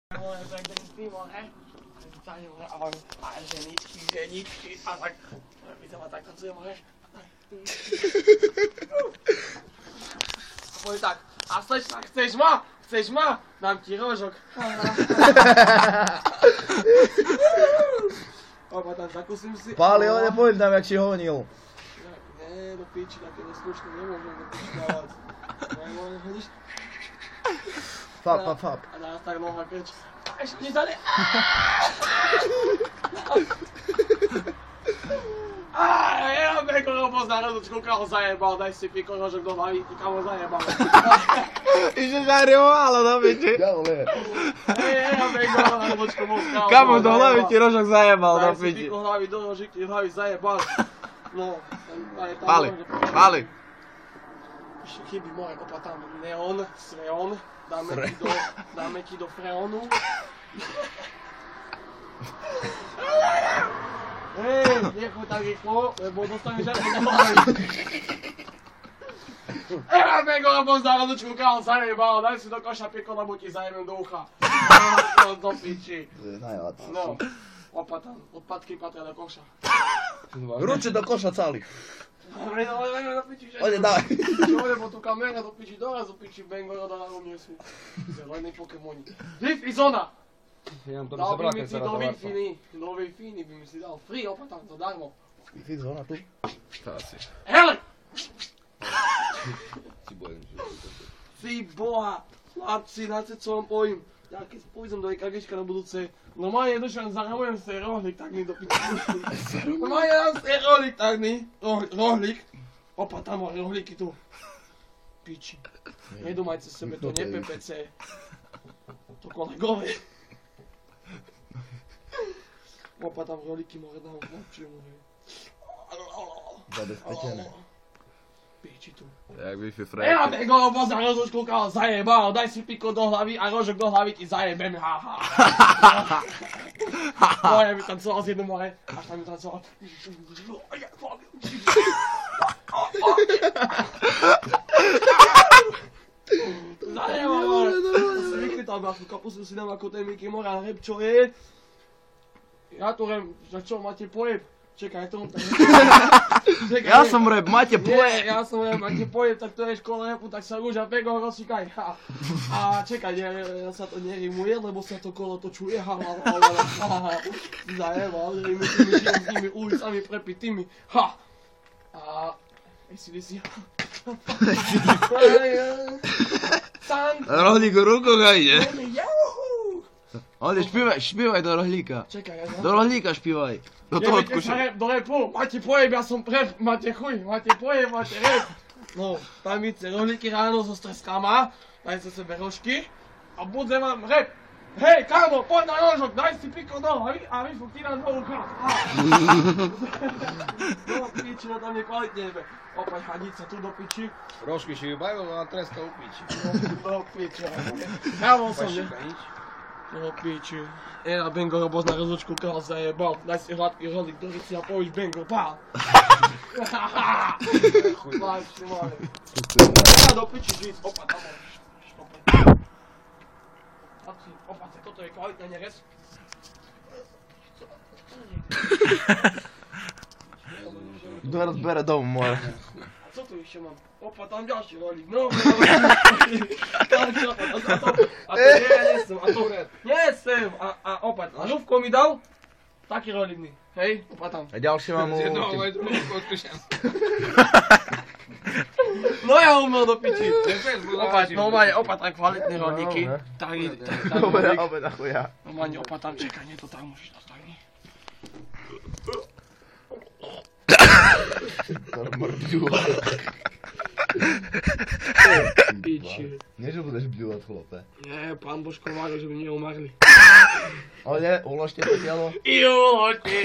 Tak ten streamer, he? A ženičky, a tak, my sa ma tak tancujeme, he? A povie tak, a slečna, chceš ma? Dám ti rožok. Opa, tam zakúsim si. Páli, ale nepovedz nám, jak si honil. Ne, do piči, také neslušné nemôžem do piči dávať. Normálne hodíš. Fap. A nás tak noha krč. A ešte nič dali. Ja Beko robo z národočku, kamo zajebal, daj si piko rožok do hlavy, kamo zajebal. Iže žariovala do piči. Ďalej. Ja Beko do národočku, Kamo do hlavy ti rožok zajebal do daj si piči. piko hlavy do hlavy zajebal. No, Pali. Ešte chyby moje, opa tam neon, freon, dáme ti do freonu. Hej, nechoď tak rýchlo, lebo dostaneš aj na hlavy. Ja Beko robo z národočku, kamo zajebal, daj si do koša piko, lebo ti zajebem do ucha. Do piči. To je najviac. No, opa tam, odpadky patria do koša. Ruče do koša cali. Dobre, do piči, že? Ode, dávaj. Čo, lebo tu kamera do piči, doraz do piči, Bengo roda na mne sú zelení pokemoni. Liv i zona! Dal by mi si do Wi-Fi by mi si dal free, opa tam, zadarmo. Wi-Fi zóna tu. Hele! Ty boha, chlapci, na co vám povím. Ja keď pôjdem do EKGčka na budúce, normálne došiel, zaramujem si rohlik, tak mi do piči. Normálne dám si rohlik, tak mi, rohlik. Opa, tam má rohlíky tu. Piči. Nedumajte sebe, to nie PPC. To kolegové. Opa, tam rohlíky more dám, chlapči, more. Zabezpečené. Piči tu. Jak Wi-Fi Ja frajky. Beko robo za rozočku, kamo zajebal, daj si piko do hlavy a rožok do hlavy ti zajebem, haha. Moje mi tancoval z jednou more, až tam mi tancoval. Zajebal, more. Si vychytal brášku, kapustu si dám ako ten Mickey Moran, rep čo je? Ja tu rem, za čo máte pojeb? Čekaj, to tak... Ja som rap, máte Nie, poje. ja som rep, ak ti pojeb, tak to je škola repu, tak sa rúža Beko rozšikaj, ha. A čekaj, ja sa to nerimuje, lebo sa to kolo točuje, ha. Zajebal, rime s nimi ulicami prepitými, ha. A... ACDC, ha. Rohlík v rukoch a ide. Juhu! Ode, špívaj do rohlíka. Čekaj, ja Do rohlíka špívaj. Do toho Neviete sa odkúšaj. rep, do repu, máte pojeb, ja som rep, máte chuj, máte pojeb, máte rep. No, tam idete rohlíky ráno so streskama, dajte sebe rožky a bude vám rep. Hej, kámo, poď na rožok, daj si piko do hlavy a vyfuk ti nám do ucha. No, piči, no tam je kvalitne jebe. Opäť hadica tu do piči. Rožky šíbajú a treska u piči. Do piči, kámo som, ne? Do piči. Ena Bengo robo na rozlučku, kál zajebal. Daj si hladký rohlík do rici a povíš Bengo, pál. Máš, máš. Ja do piči žiť, opa, tam máš. Opáce, toto je kvalitný nerez. Kto rozbere dom, more. A co tu ešte mám? Opa, tam ďalší rohlík, no. A to nesem, a to nesem. A opa, a žufko mi dal, taký rohlík, hej, opa tam. A ďalšie mám u... No ja umel do piči. Opa, normálne, opa tam kvalitné rohlíky. Tak Dobre, obeda chuja. normálne, opa tam, čekaj, nie to tam môžeš dostať. Piči. Nie, že budeš bľúvať, chlope. Nie, pán Božko varil, že by neumarli. Ale uložte to telo. Uložte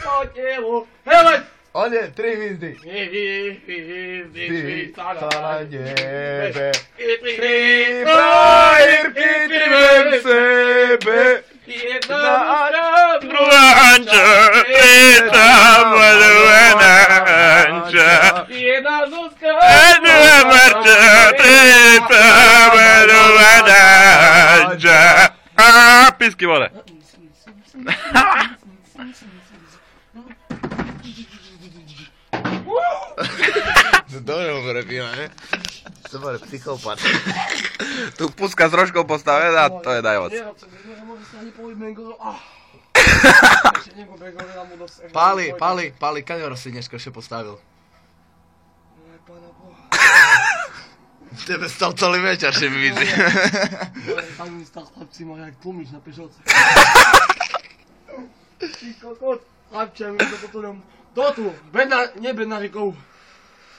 to telo. Hele! Ode, 3 hvízdy. Hvízdy Sa na nebe. Tri Frajerky trvem sebe. Jedna Druhá Anča, jedna malovaná Anča. Jedna Zuzka. Jedna Marta, treta malovaná Anča. pisky, vole. Dobre ho prepíva, ne? Dobre, psychopat. Tu puska s rožkou postavená, to je najmoc. Páli, kaďor si dneska še postavil? Tebe stal celý večer, že mi vidí. Tam mi stal chlapci, ma jak tlmič na pešovce. Ty kokot, chlapče, mi to potom tu, nie Bednárikov.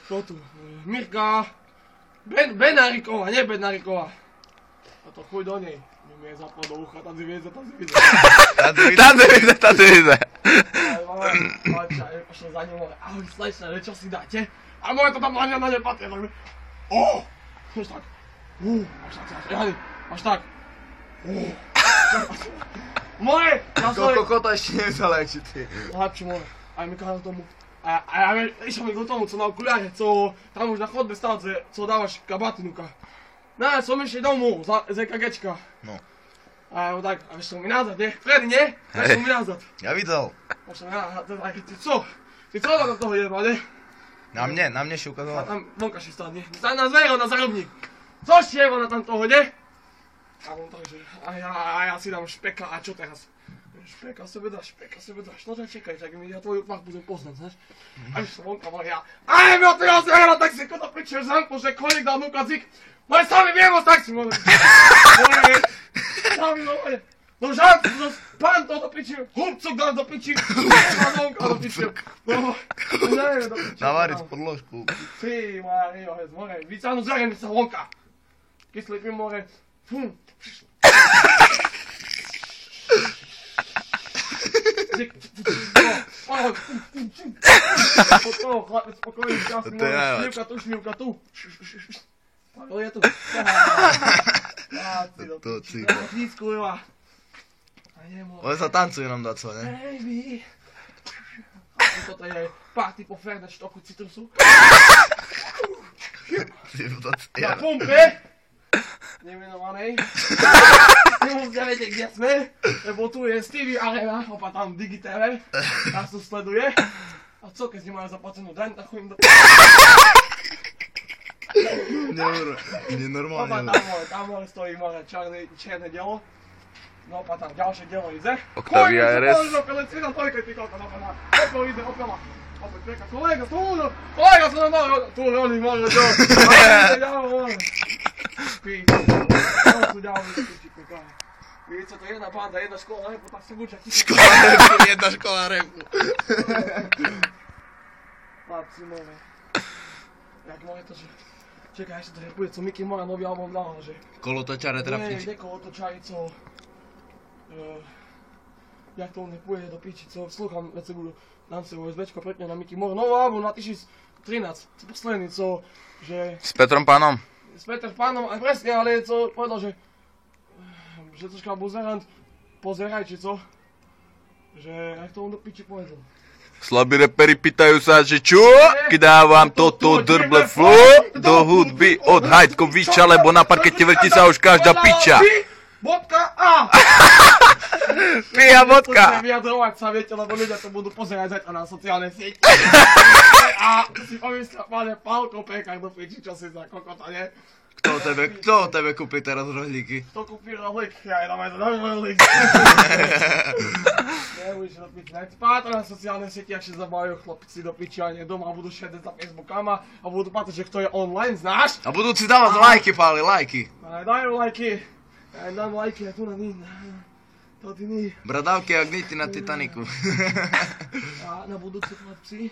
Tu, Mirka, Bednárikova, nie Bednárikova. A to chuj do nej. Mi je zapal do ucha, tam si vieze. Tam si vize. Chlapča, je pošlo za ňou, ahoj slečna, čo si dáte? A moje to tam na ne patrí, tak mi... Až tak. Až tak. Moje! Kokota ešte nezalečí, ty. Chlapče moje, aj mi kázal tomu. A ja išel mi do tomu, co na okuliare, co tam už na chodbe stál, co dávaš kabatinuka. No ja som išiel domov z EKGčka. No. A tak, a vyšiel mi nazad, nie? Fredy, nie? Vyšiel mi nazad. Ja videl. Vyšiel mi nazad, tak ty co? Ty co do toho jeba, nie? Na mne si A ukazoval. tam vonka si stál, nie? Na zvejo, na zarobník. Co si jeba na tam toho, nie? A on takže, a ja si dám špeka, a čo teraz? Špeka sebe dáš, no tak čekaj, tak ja tvoju tvár budem poznať, znaš? A už som vonka mal ja, aj mi od toho zvejo, tak si kota pričeš zanku, že kolik dal nukazik. Moje sami viemo, tak si môže. Moje, sami moje. No žánku, no pán to do piči, hubcuk dal do piči, vonka do piči. No, neviem do piči. Navariť podložku. Ty, Mario, more, vycánu zrejme sa vonka. Kyslík mi more, fum. Chlapec spokojný, šťastný, šmívka tu. Pavel je tu. To si. Nízku, Eva. Oni sa tancujú nám dať, ne? Baby. Toto je party po Fernet štoku citrusu. Na pumpe. Nemenovanej. Nemusíte viete, kde sme, lebo tu je Stevie Arena, opa tam v Digitele. Nás tu sleduje. A co, keď nemajú zaplacenú daň, tak chodím do... Nenormálne. Opa tam stojí more černé dielo. No opa tam ďalšie dielo ide. Octavia RS. Kolega, som nám dal, tu rolí more, čo? Pí, to sú ďalšie piči, kokaj. Víte, co to je jedna banda, jedna škola repu, tak si buď, aký... Jedna škola repu. Chlapci, more. Jak more to, že... Čekaj, ešte to repuje, co Mickey Mora nový album dal, že... Kolotočare trafnič. Nie, kolotočari, co... Jak to on nepuje do piči, co slúcham, veď se budu... Dám si OSBčko pretne na Mickey Mora, nový album na 2013, co posledný, co... Že... S Petrom Pánom. S Petr Pánom, aj presne, ale co povedal, že troška buzerant, pozeraj, či co? Že, jak to on do piči povedal? Slabí reperi pýtajú sa, že čo? Keď dávam toto drble flow do hudby od Hajtkoviča, lebo na parkete vrti sa už každá piča. Bodka.a Pia bodka. Chcem vyjadrovať sa, viete, lebo ľudia to budú pozerať zajtra na sociálne siete. A si pomyslia, páne, Pálko Pekár do piči, čo si za kokota, nie? Kto tebe kúpi teraz rohlíky? To kúpi rohlík, ja idem aj za rohlík. Nebudeš do piči, nech pátra na sociálne siete, ak sa zabavujú chlapci do piči a nie doma a budú šedeť za Facebookama a budú pátrať, že kto je online, znáš? A budú si dávať lajky, Páli, lajky. Dajú lajky. Ja dám lajky, a tu na ní. To ty ní. Bradavky jak niti na Titaniku. A na budúce chlapci,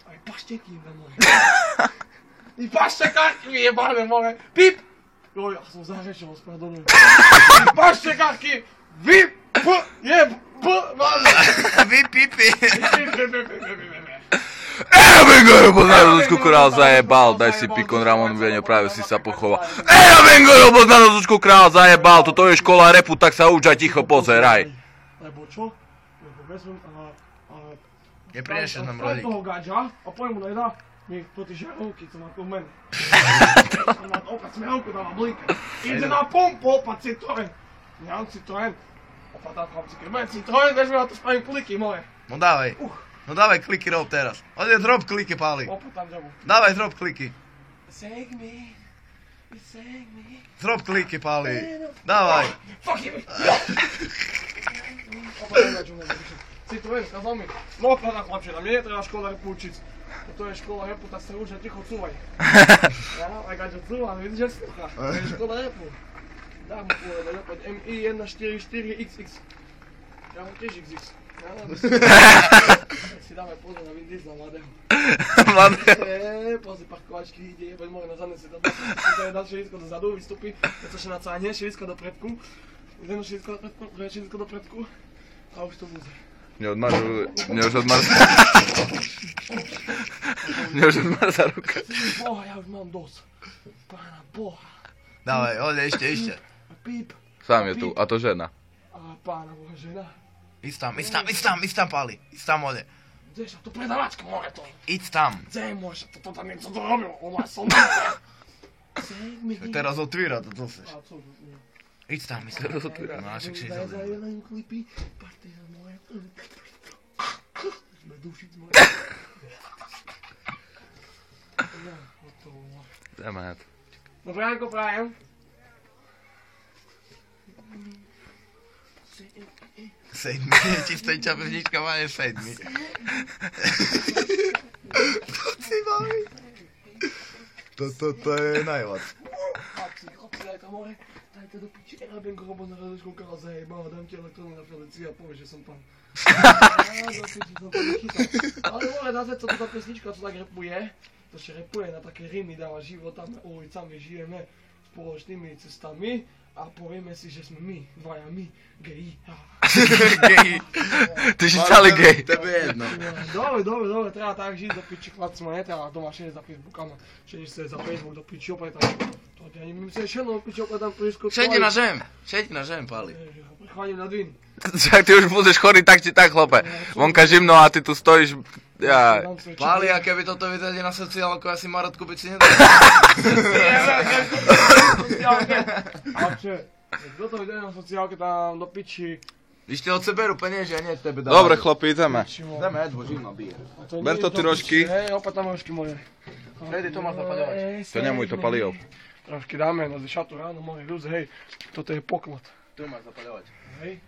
aj pašteky im more. I paštekárky mi jebáme more. Pip! Joj, ja som zahrešil, ospravedlňujem. I paštekárky, vy, Vy pipi. Vengo, roboznano Zuzku král zajebal, daj si pikon Ramon Vienio, práve si sa pochoval. Vengo, roboznano Zuzku král zajebal, toto je škola repu, tak sa už aj ticho pozeraj. Lebo čo? Lebo vezmem Neprineš nám rohlík. rohlík. Toho gadža a poviem mu na jedna, mi po tie žarovky, co má tu v mene. Opäť smerovku dáva blinka. Ide na pumpu, opäť Citroen. Nemám Citroen. Opa tam chlapci, keď bude Citroen, vieš, ja to spravím kliky moje. No dávaj. No dávaj kliky rob teraz. Ode drop kliky, Pali. Opa tam žabu. Dávaj drop kliky. Save me. Drop kliky, Pali. Dávaj. Fuck you. Opa tam žabu. Citroen, kazal mi. No opa tam chlapče, na mne netreba škola repu učiť. To je škola repu, tak sa už ticho cúvaj. Ja, aj keď cúvam, vidíš, že slucha. To je škola repu. Dám mu povedať, opäť MI144XX. Ja mám tiež XX. Si dávaj pozor na Vin Diesla mladého. Pozri parkovačky, ide jebať more na zadne si to dá šelisko dozadu, vystupí, keď sa nacáhne, šelisko do predku. Jedno šelisko do predku, druhé šelisko do predku. A už to bude. Mne už odmarza ruka. Boha, ja už mám dosť. Pána Boha. Dávaj, ode, ešte. A píp. Sám je tu, a to žena. A pána Boha, žena. Ísť tam, Pali. Ísť tam, ode. Kdeže, to predavačka more to. Ísť tam. Kde môže, to tam niečo to robil, ona som. Save me. Teraz otvíra to, co chceš. A co? Ísť tam. Teraz otvíra. No, však si Zajedajú klipy, partizan moje. Sme dušiť moje. Ja, hotovo. Demet. Dobré ránko prajem. Seď mi, čistejčia pevnička má je seď mi. To si baví. To je najviac. Chlapci, dajte more, dajte do piči, Erabenko, robo na radočku kala zajebal, dám ti elektronu na Felici a povieš, že som pán. Ja, do piči, som to nechytal. Ale more, dáte to tá pesnička, co tak repuje, to še repuje na také rymy, dáva životami, ulicami, žijeme spoločnými cestami a povieme si, že sme my, dvaja my, geji. Gej. Ty si celý gej. Tebe je jedno. Dobre, treba tak žiť do piči, chlapci ma netreba doma šediť za Facebookama, šediť sa za Facebook do piči, opäť tam, to ja neviem, sa šedno do piči, opäť tam prísko. Šedi na zem, Pali. Chválim na dvin. Však ty už budeš chorý tak či tak, chlope. Vonka žimno a ty tu stojíš. Ja. Pali, a keby toto videli na sociálku, asi Marotku by si nedal. Avče, kto to videli na sociálke tam do piči? Ešte od sebe berú peniaze, a nie tebe dávajú. Dobre, chlapi, ideme. Ideme, Edvo, živno bije. Ber to ty rožky. Hej, opäť tam rožky moje. Fredy, to máš zapaľovať. To nemôj to Paliov. Trošky dáme na šatu ráno, moje ľudze, hej. Toto je poklad. Tu máš zapaľovať. Hej,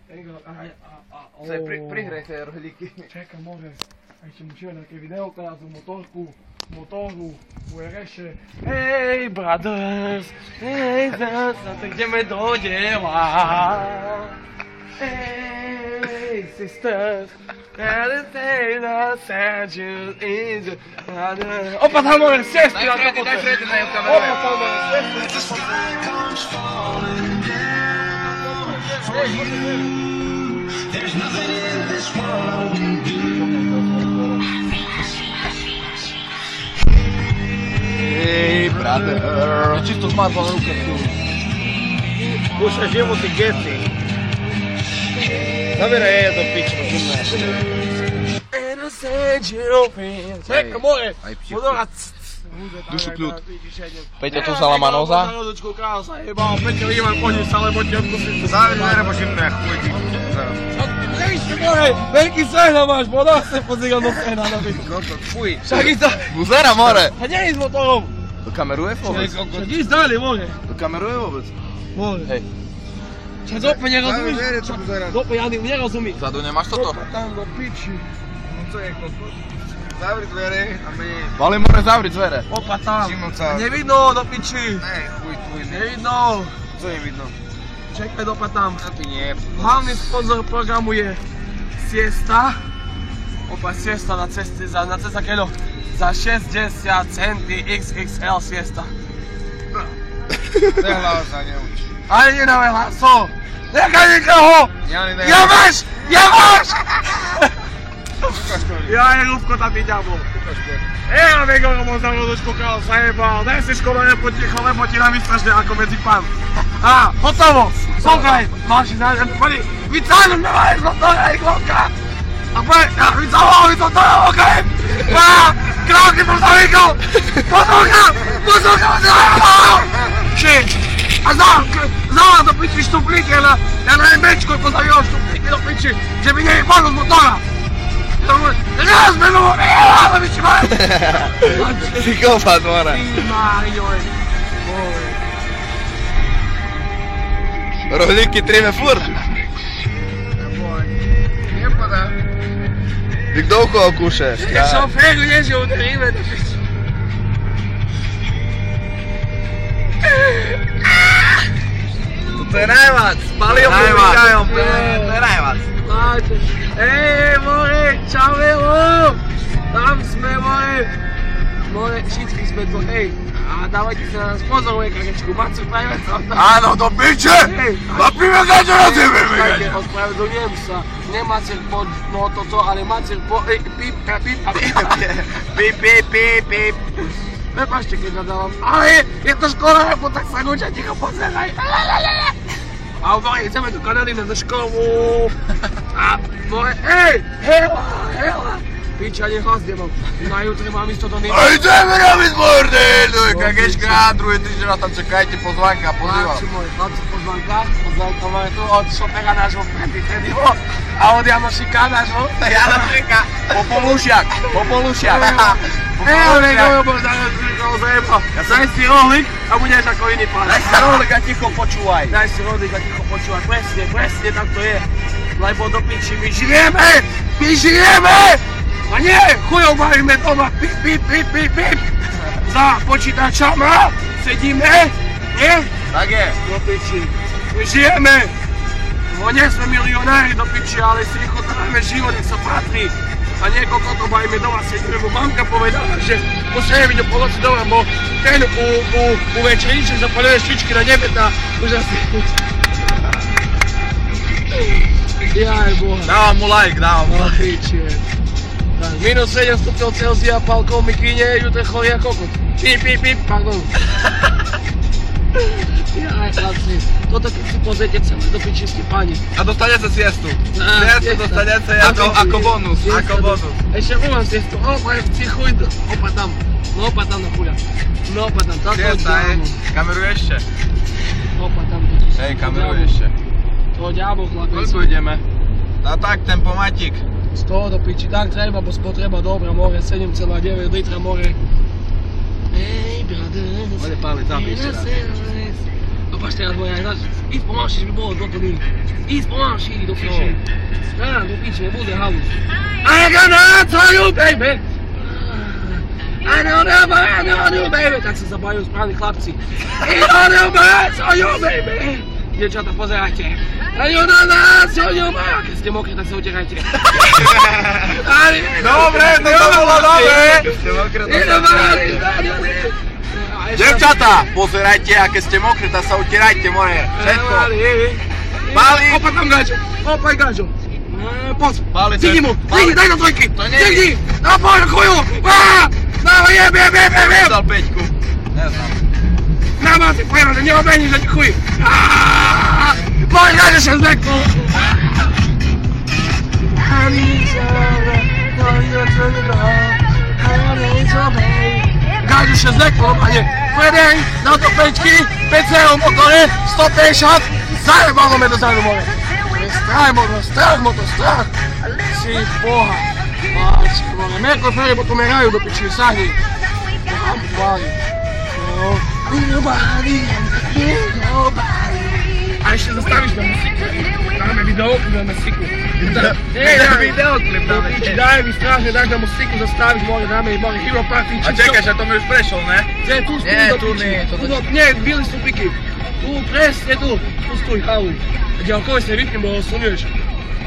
Prihrej tie rohlíky. Čekaj, more. A ešte musíme také videoka na tú motoru, URŠ. Hej, brothers, hej, tak ideme do diela. Hey, sisters, gotta say the sad you is. Opa, tam more, sestry na kapote. Opa, tam more, sestry na There's nothing in this world I can do. Hej, brother. Čisto zmazal ruke. Slušaj, živo ti geci. Zabiraj je do piču, Čekaj, more! Podorac! Dušu kľud. Peťo, tu sa lama noza. Peťo, Ivan, poďme sa, lebo ti odkusím. Zavri dvere, bo živne, chuj ti. Veľký sehna máš, podá sa pozrieť do sehna, doby. Fuj. Však ísť dali. Buzera, more. A nie ísť motorom. To kameruje vôbec? Však ísť dali, more. To kameruje vôbec? More. Hej. Však zope nerozumíš? Zavri dvere, čo pozerám. Zope, Jany, nerozumí. Vzadu nemáš toto? Zope tam do piči. Co je kokos? Zavri dvere a my... Vali, more zavriť dvere. Opa tam. Šimovca. Nevidno do piči. Ne, chuj tvoj, ne. Nevidno. Co je vidno? Čekaj, dopa tam. A ty nie. Hlavný sponzor programu je Siesta. Opa, Siesta na ceste keľo. Za 60 centy XXL Siesta. Nehlava sa neuč. Ale nedávaj hlaso! Nechaj nikoho! Jani, ne. Ja máš! Ukáž to. Ja je Ľubko tam ďablo. Ukáž to. Ja vego, Romo za rodočku kral zajebal. Daj si škoda nepoticho, lebo ti namyslíš ako medzi pán. Á, hotovo! Słuchaj! Máš si nájsť, poď! Vycáľuj me máš motora, Iglonka! A poď, vycáľuj to, okej! Á, krávky som zavykol! Poslouchám! Shit! A znala do piči štuplike, ja na Mečkoj pozavio štuplike do piči, že by nie je panu z motora. Razmenu, da mi će mati! Psychopat, more. Ti Mario, Rohlíky tríme furt. Lijepo da. Ty kdo u koho kušeš? šofer ježe u drive da piči. To je najvac, spalio pomišajom, to je najvac. Znači, more, čau evo! Tam sme, more! More, všetky sme tu, hej! A dávajte sa na nás pozor, moje kakečku, Macu, pravíme sa tam. Áno, do piče! Napíme gačo na tebe, Čakajte, ospravedlňujem sa. Nie Macer po, no toto, ale Macer po, pip. Pip. Prepašte, keď nadávam, ale je to škola, nebo tak sa nuča, ticho pozeraj. A more, ideme do Kanady na školu. A more, hela. Piča, nehlas nemám. Na jutri mám isto do Nýma. A ideme robiť bordel! Kakečka, druhý týždeň na tam čekajte, pozvánka, pozývam. Chlapci, pozvánka máme tu od šoféra nášho predtýchedného a od Janošika nášho. Janošika, Popolušiak. Ale nebo zaraz vyšlo zajeba. Daj si rohlík a budeš ako iný pán. Daj sa rohlík a ticho počúvaj. Daj si rohlík a ticho počúvaj. Presne tak to je. Lebo do piči my žijeme! A nie, chujov bavíme doma, pip. Za počítačama sedíme, nie? Tak je. Do piči. My žijeme. No nie sme milionári do piči, ale si vychotáme život, nech sa patrí. A niekoľko to bavíme doma sedíme, bo mamka povedala, že musíme byť o poloci doma, bo ten u večeríček zapaluje švičky na nebeta. Úžasný. Jaj boha. Dávam mu like. Piči. Tak, minus 7 stupňov Celzia, palkou v mikine, jutre chorý a kokot. Pip, pardon. Jaj, chlapci, toto keď si pozrite celé do piči ste páni. A dostanete siestu. Siestu dostanete ako bonus. Ešte u vás siestu, si chuj, opa tam na chuľa. No opa tam, táto Siesta, kameruj ešte. Opa tam. Hej, kameruj ešte. To ďábo, chlapi. Koľko ideme? No tak, tempomatik. Z toho do piči, tak treba, bo spotreba dobra more, 7,9 litra more. Ej, brother. Ode Páli, tam ešte raz. Opač teraz moja, ísť pomalšie, že by bolo doplný. Ísť pomalšie, do piči. Do piči, nebude halus. I gonna tell you, baby. I know you, baby. Tak sa zabajú správni chlapci. I know you, baby. Dievčatá, pozerajte. I know you, baby. Keď ste mokrí, tak sa utierajte. Dobre, to bolo dobre. Devčatá, pozerajte, a keď ste mokrí, tak sa utierajte, more. Všetko. Páli. Opa tam gačo. Opaj gačo. Poď. Páli, Cíti mu. Daj na trojky. To nie. Cíti. Na poď, chuju. Dávaj, jeb. Dal 5. Neznám. Na máte, pojďme, neobejni, že ti chuj. Poď, gačo, še zleklo. Gačo, še zleklo, pane. Pojedej, na to 5, 5 motore, 150. Zajebalo me do zájmu more. Strach motor. Si boha. Páčko more. Merko fere, bo to merajú do piči, sahni. Boha mu chváli. Nobody. A ešte zastavíš na muziku. Dáme videoklip na muziku. Videoklip dáme tiež. Daj mi strašne, dáš na muziku, zastavíš more, dáme more Hero Party. A čekaj, že to mi už prešiel, ne? Kde, tu stúj do piči. Nie, bili sú piky. Tu, presne tu. Tu stúj, haluj. A ďalkovi sa vypnem, bo ho slunieš.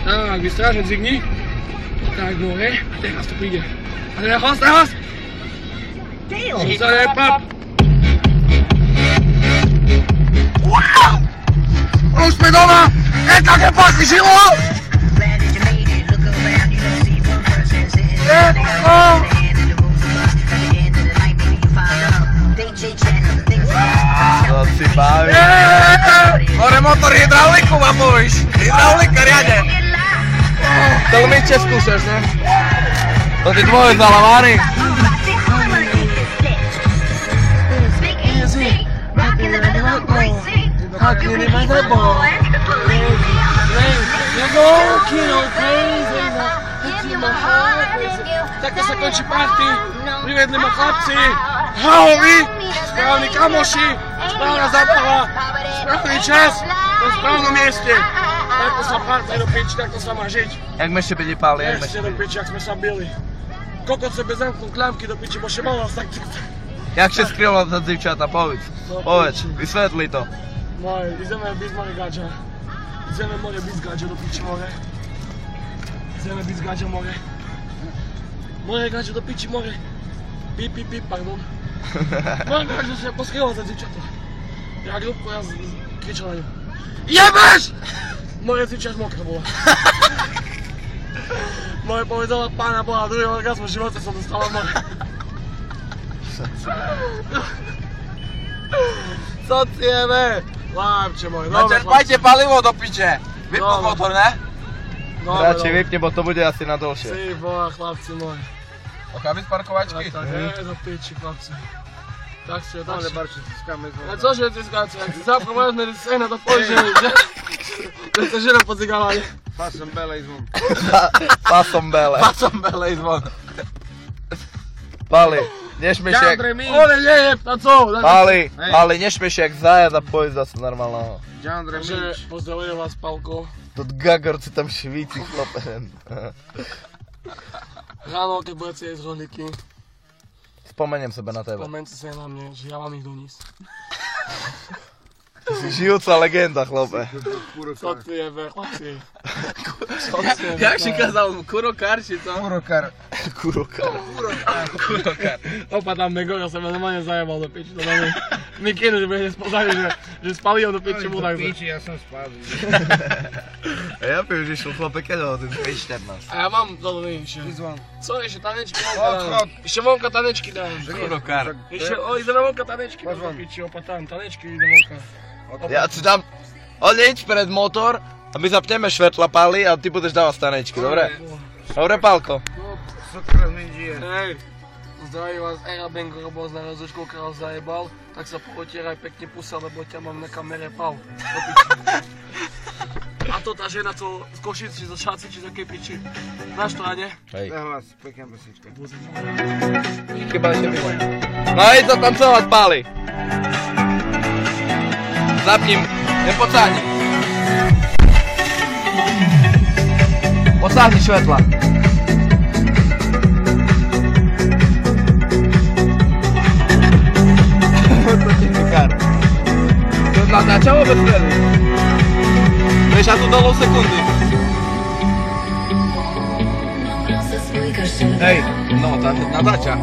Tak, vystražne dzigni. Tak, more. A teraz to príde. A teraz. Zadaj, pap. Wow! Už sme doma! Také pachli žilo! To si baví. More motor hydrauliku ma povíš. Hydraulika riade. To mi skúšaš, ne? To ty tvoje zalavány. Rockin' the Haknili ma nebo. You're walking on crazy. Takto sa končí party. Privedli ma chlapci. Halovi. Správni kamoši. Správna zábava. Správny čas. Na správnom mieste. Takto sa party do piči, takto sa má žiť. Jak my ešte byli pali, jak my Ešte do piči, jak sme sa bili. Kokot sebe zamknú kľamky do piči, bo še malo tak... Jak się skryło za dziewczata, powiedz. Powiedz, wyświetli to. No, ideme byť more gaďa. Ideme more byť gaďa do piči more. Ideme byť gaďa more. More gaďa do piči more. Pip, pardon. More gaďa sa poskrylo za dziewczata. Ja grubko, ja kričal na ňu. Jebeš! More tričať mokrá bola. More povedala pána Boha, druhý orgazm v živote som dostala more. Co jemy? Lápče moje, dobre. Načerpajte paliwo do piče. Vypnął Dobra. motor, ne? Dobre, wypnie, bo to bude asi na dlhšie. Ty boha, chlapci moji. Ochramy z parkovačky? Tak, do piči, chlapci. Tak si, tak Ale si. barčiť ciskamy z A cože ciskajúce, jak si zaprvé sme scéna do požení, že? To je to žena podzigala, ne? Pasem belej zvon. Pasom bele. Pasom bele i zvon. Pali, nie śmiej się jak... Ole, nie je, a co? Pali, nie śmiej się jak zajada pojezda z normalného. Dziandre Takže Mič. pozdravujem vás, Palko. To gagorci tam švíci, chlape. Ráno, keď budete jesť rohlíky, Spomeniem sebe na tebe. spomente sa na mne, že ja vám ich donísť. Ty si žijúca legenda, chlape. Co ty jebe, chlapci? Jak si kazal, kurokar či co? Kurokar. Kurokar. Opa tam Megora sa ma normálne zajebal do piči, to na mňa. Mikinu, že bude spozali, že spali ho do piči mu tak. Piči, ja som spadl. A ja viem, že išiel chlape keďo, ten 514. A ja mám toto nejšie. Zvon. Co, ešte tanečky vonka Odchod. dám. Ešte vonka tanečky dám. Kurokar. Ešte, ideme vonka tanečky dám do piči, opa tam, tanečky ide vonka. Ja si dám... Odjeď pred motor a my zapneme švetla Pali a ty budeš dávať stanečky, dobre? Dobre, Palko? Sokra mi žije. Hej, zdraví vás Era Bengo, lebo z narodzočkou král zajebal, tak sa pootieraj pekne pusa, lebo ťa mám na kamere pal. Do piči. A to tá žena, co z Košic, či zo Šaci, či z akej piči. Znáš to, a nie? Hej. Zahlas, pekná pesnička. Chyba ešte bylo. No i to tancovať, Pali. Zapním, nepocáhni. Pocáhni švetla. To ti tikár. To natáča vôbec vtedy? Vieš, a tu dolů sekundy. Hej, no, tá natáča.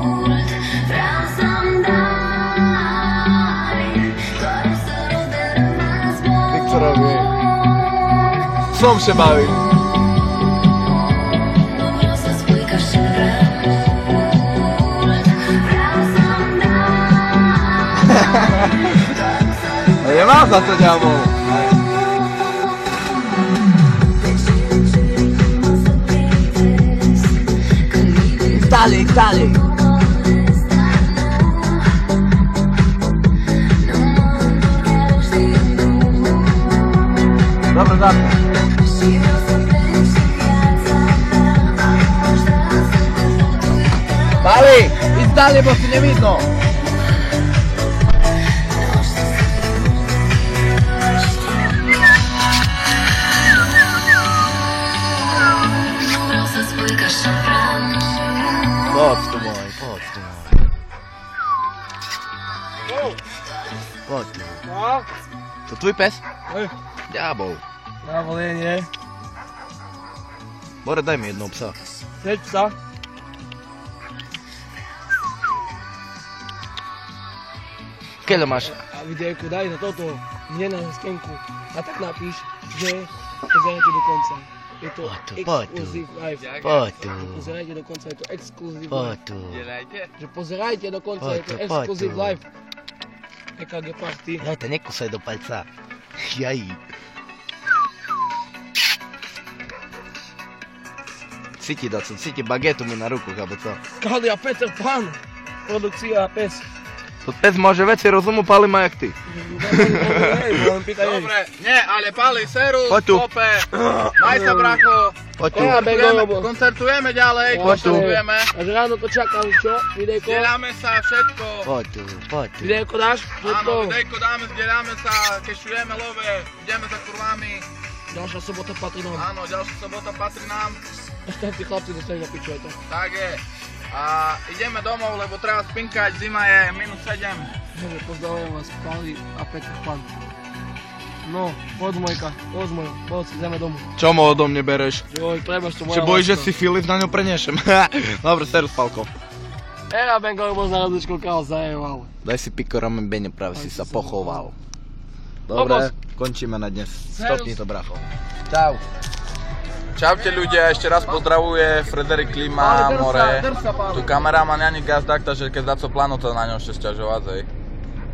Robię. Som się bawi. Nie ma za co działo. Dalej, dalej. Dobra, dobra. Pali, idź dalej, bo tu nie widno. Chodź tu mój, chodź tu mój. Chodź tu. No, To twój pies? Hej. Diabeł. ja volenie. Bore, daj mi jedną psa. Teď psa. Kiedy masz? A videjku daj na toto, mne na skenku. A tak napíš, že pozerajte do konca. Je to exclusive live. Potu. Pozerajte do konca, je to exclusive live. Potu. Že pozerajte do konca, je to Potu, exclusive potu. live. EKG party. Dajte, nekusaj do palca. Jaj. Cíti, Daco, cíti bagetu mi na ruku, alebo co? Kalia Peter Pan. Produkcia pes. To pes môže veci rozumu, Pali má jak ty. Dobre, nie, ale Pali, seru, Poď tu. kope, maj sa bracho. Poď tu. Koncertujeme ďalej, Poď tu. koncertujeme. Až ráno to čakám, čo? Videjko? Zdieľame sa všetko. Poď tu, poď tu. Videjko dáš? Všetko? Áno, videjko dáme, zdieľame sa, kešujeme love, ideme za kurvami. Ďalšia sobota patrí nám. Áno, ďalšia sobota patrí nám. Ešte tí chlapci dostajú na piču aj to. Tak je. A ideme domov, lebo treba spinkať, zima je -7. Dobre, pozdravujem vás, Pali a Petr Pan. No, poď Mojka, poď, ideme domov. Čo mu odo mne bereš? Joj, prebaž to moja Čo bojíš, že láska. si Filip na ňo preniešem? Dobre, serus, Palko. Era Bengol bol na različku kao zajeval. Daj si piko ramen bene, práve si sa pochoval. Dobre, končíme na dnes. Stopni to, bracho. Čau. Čaute ľudia, ešte raz pozdravuje Frederik Klima, more. Tu kameraman Janik Gazdák, takže keď dá co plánu, to na ňom ešte sťažovať, hej.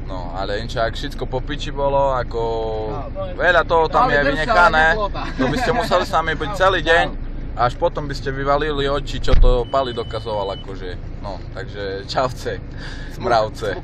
No, ale inčak, všetko po piči bolo, ako veľa toho tam je vynechané. To by ste museli s nami byť celý deň, až potom by ste vyvalili oči, čo to Pali dokazoval, akože. No, takže čauce, mravce.